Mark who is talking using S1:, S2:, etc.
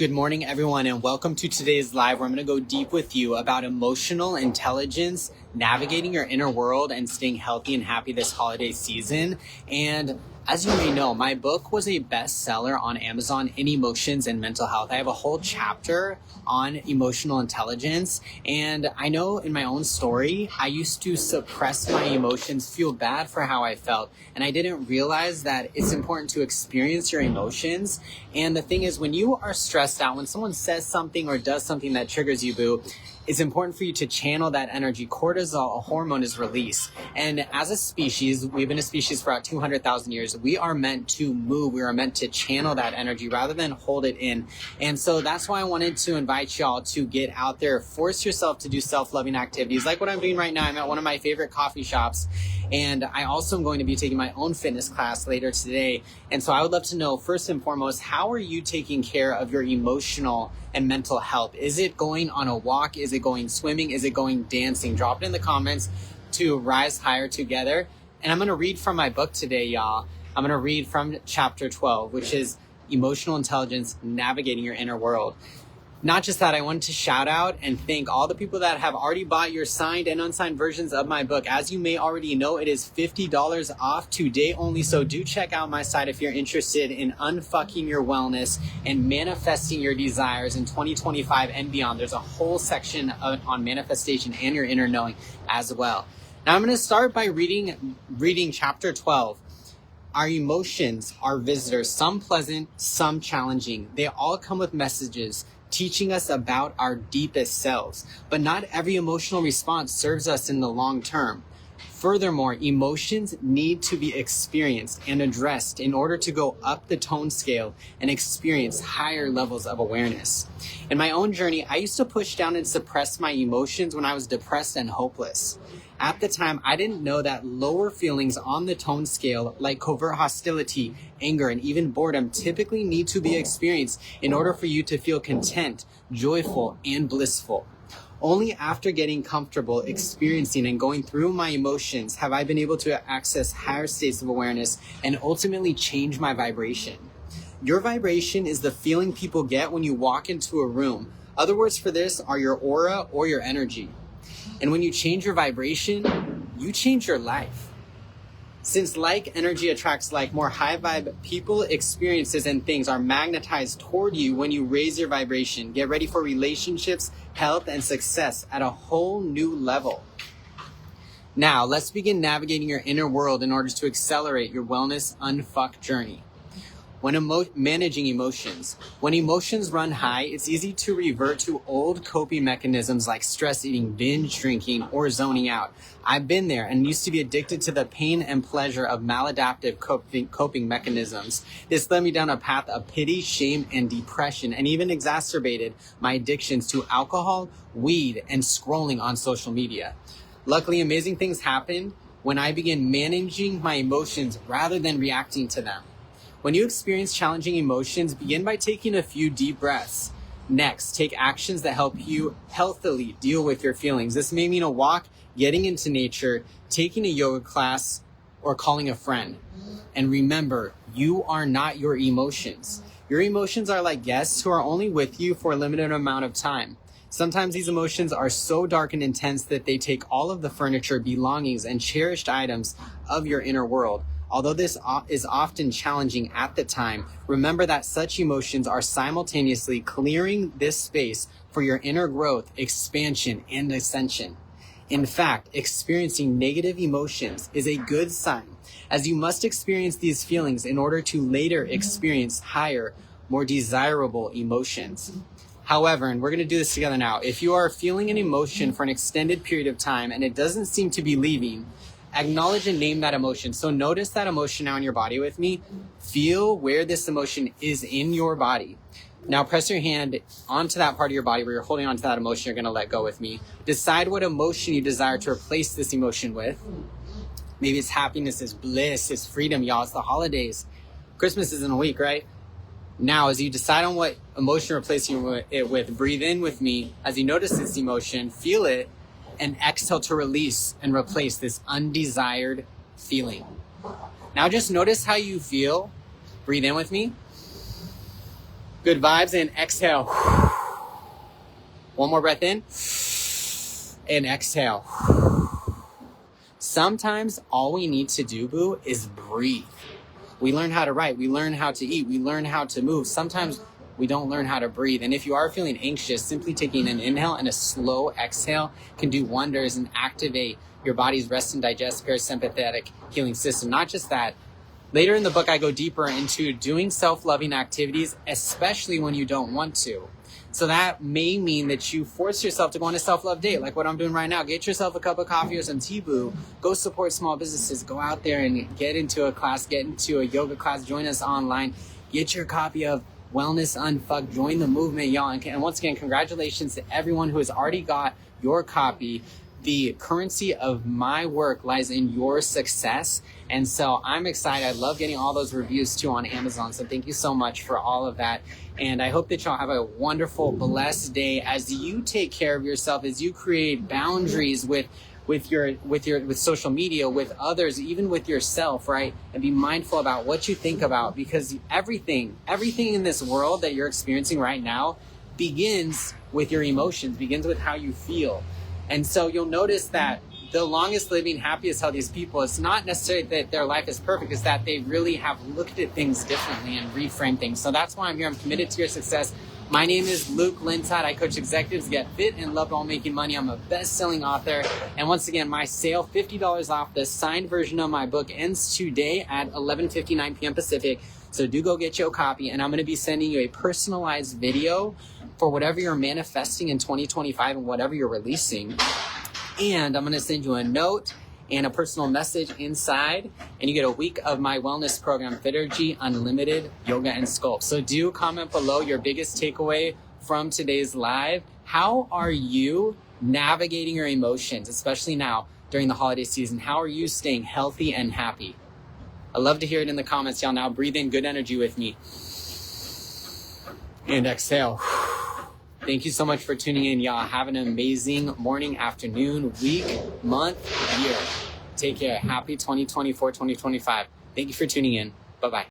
S1: Good morning, everyone, and welcome to today's live where I'm going to go deep with you about emotional intelligence, navigating your inner world, and staying healthy and happy this holiday season. And as you may know, my book was a bestseller on Amazon in emotions and mental health. I have a whole chapter on emotional intelligence. And I know in my own story, I used to suppress my emotions, feel bad for how I felt. And I didn't realize that it's important to experience your emotions. And the thing is, when you are stressed out, when someone says something or does something that triggers you, boo, it's important for you to channel that energy. Cortisol, a hormone, is released. And as a species, we've been a species for about 200,000 years. We are meant to move. We are meant to channel that energy rather than hold it in. And so that's why I wanted to invite y'all to get out there, force yourself to do self-loving activities like what I'm doing right now. I'm at one of my favorite coffee shops. And I also am going to be taking my own fitness class later today. And so I would love to know, first and foremost, how are you taking care of your emotional and mental health? Is it going on a walk? Is it going swimming? Is it going dancing? Drop it in the comments to rise higher together. And I'm going to read from my book today, y'all. I'm going to read from chapter 12, which is Emotional Intelligence, Navigating Your Inner World. Not just that, I wanted to shout out and thank all the people that have already bought your signed and unsigned versions of my book. As you may already know, it is $50 off today only. So do check out my site if you're interested in unfucking your wellness and manifesting your desires in 2025 and beyond. There's a whole section on manifestation and your inner knowing as well. Now I'm going to start by reading chapter 12. Our emotions are visitors, some pleasant, some challenging. They all come with messages teaching us about our deepest selves, but not every emotional response serves us in the long term. Furthermore, emotions need to be experienced and addressed in order to go up the tone scale and experience higher levels of awareness. In my own journey, I used to push down and suppress my emotions when I was depressed and hopeless. At the time, I didn't know that lower feelings on the tone scale, like covert hostility, anger, and even boredom, typically need to be experienced in order for you to feel content, joyful, and blissful. Only after getting comfortable experiencing and going through my emotions have I been able to access higher states of awareness and ultimately change my vibration. Your vibration is the feeling people get when you walk into a room. Other words for this are your aura or your energy. And when you change your vibration, you change your life. Since like energy attracts like, more high vibe people, experiences, and things are magnetized toward you when you raise your vibration. Get ready for relationships, health, and success at a whole new level. Now, let's begin navigating your inner world in order to accelerate your wellness unfuck journey. When managing emotions. When emotions run high, it's easy to revert to old coping mechanisms like stress eating, binge drinking, or zoning out. I've been there and used to be addicted to the pain and pleasure of maladaptive coping mechanisms. This led me down a path of pity, shame, and depression, and even exacerbated my addictions to alcohol, weed, and scrolling on social media. Luckily, amazing things happened when I began managing my emotions rather than reacting to them. When you experience challenging emotions, begin by taking a few deep breaths. Next, take actions that help you healthily deal with your feelings. This may mean a walk, getting into nature, taking a yoga class, or calling a friend. And remember, you are not your emotions. Your emotions are like guests who are only with you for a limited amount of time. Sometimes these emotions are so dark and intense that they take all of the furniture, belongings, and cherished items of your inner world. Although this is often challenging at the time, remember that such emotions are simultaneously clearing this space for your inner growth, expansion, and ascension. In fact, experiencing negative emotions is a good sign, as you must experience these feelings in order to later experience higher, more desirable emotions. However, and we're going to do this together now, if you are feeling an emotion for an extended period of time and it doesn't seem to be leaving, acknowledge and name that emotion. So notice that emotion now in your body with me. Feel where this emotion is in your body. Now press your hand onto that part of your body where you're holding onto that emotion you're going to let go with me. Decide what emotion you desire to replace this emotion with. Maybe it's happiness, it's bliss, it's freedom, y'all. It's the holidays. Christmas is in a week, right? Now, as you decide on what emotion you're replacing it with, breathe in with me. As you notice this emotion, feel it, and exhale to release and replace this undesired feeling. Now just notice how you feel. Breathe in with me. Good vibes, and exhale. One more breath in and exhale. Sometimes all we need to do, boo, is breathe. We learn how to write, we learn how to eat, we learn how to move. Sometimes we don't learn how to breathe. And if you are feeling anxious, simply taking an inhale and a slow exhale can do wonders and activate your body's rest and digest parasympathetic healing system. Not just that, later in the book, I go deeper into doing self-loving activities, especially when you don't want to. So that may mean that you force yourself to go on a self-love date, like what I'm doing right now. Get yourself a cup of coffee or some tea, boo. Go support small businesses. Go out there and get into a class, get into a yoga class, join us online. Get your copy of Wellness Unfucked. Join the movement, y'all. And once again, congratulations to everyone who has already got your copy. The currency of my work lies in your success. And so I'm excited. I love getting all those reviews too on Amazon. So thank you so much for all of that. And I hope that y'all have a wonderful, blessed day as you take care of yourself, as you create boundaries with social media, with others, even with yourself, right? And be mindful about what you think about, because everything in this world that you're experiencing right now begins with your emotions, begins with how you feel. And so you'll notice that the longest living, happiest, healthiest people, it's not necessarily that their life is perfect, it's that they really have looked at things differently and reframed things. So that's why I'm here. I'm committed to your success. My name is Luke Lintott. I coach executives to get fit and love while making money. I'm a best-selling author. And once again, my sale, $50 off the signed version of my book, ends today at 11:59 p.m. Pacific. So do go get your copy. And I'm going to be sending you a personalized video for whatever you're manifesting in 2025 and whatever you're releasing. And I'm going to send you a note and a personal message inside, and you get a week of my wellness program, Fitergy Unlimited Yoga and Sculpt. So do comment below your biggest takeaway from today's live. How are you navigating your emotions, especially now during the holiday season? How are you staying healthy and happy? I'd love to hear it in the comments, y'all. Now breathe in good energy with me. And exhale. Thank you so much for tuning in, y'all. Have an amazing morning, afternoon, week, month, year. Take care. Happy 2024, 2025. Thank you for tuning in. Bye-bye.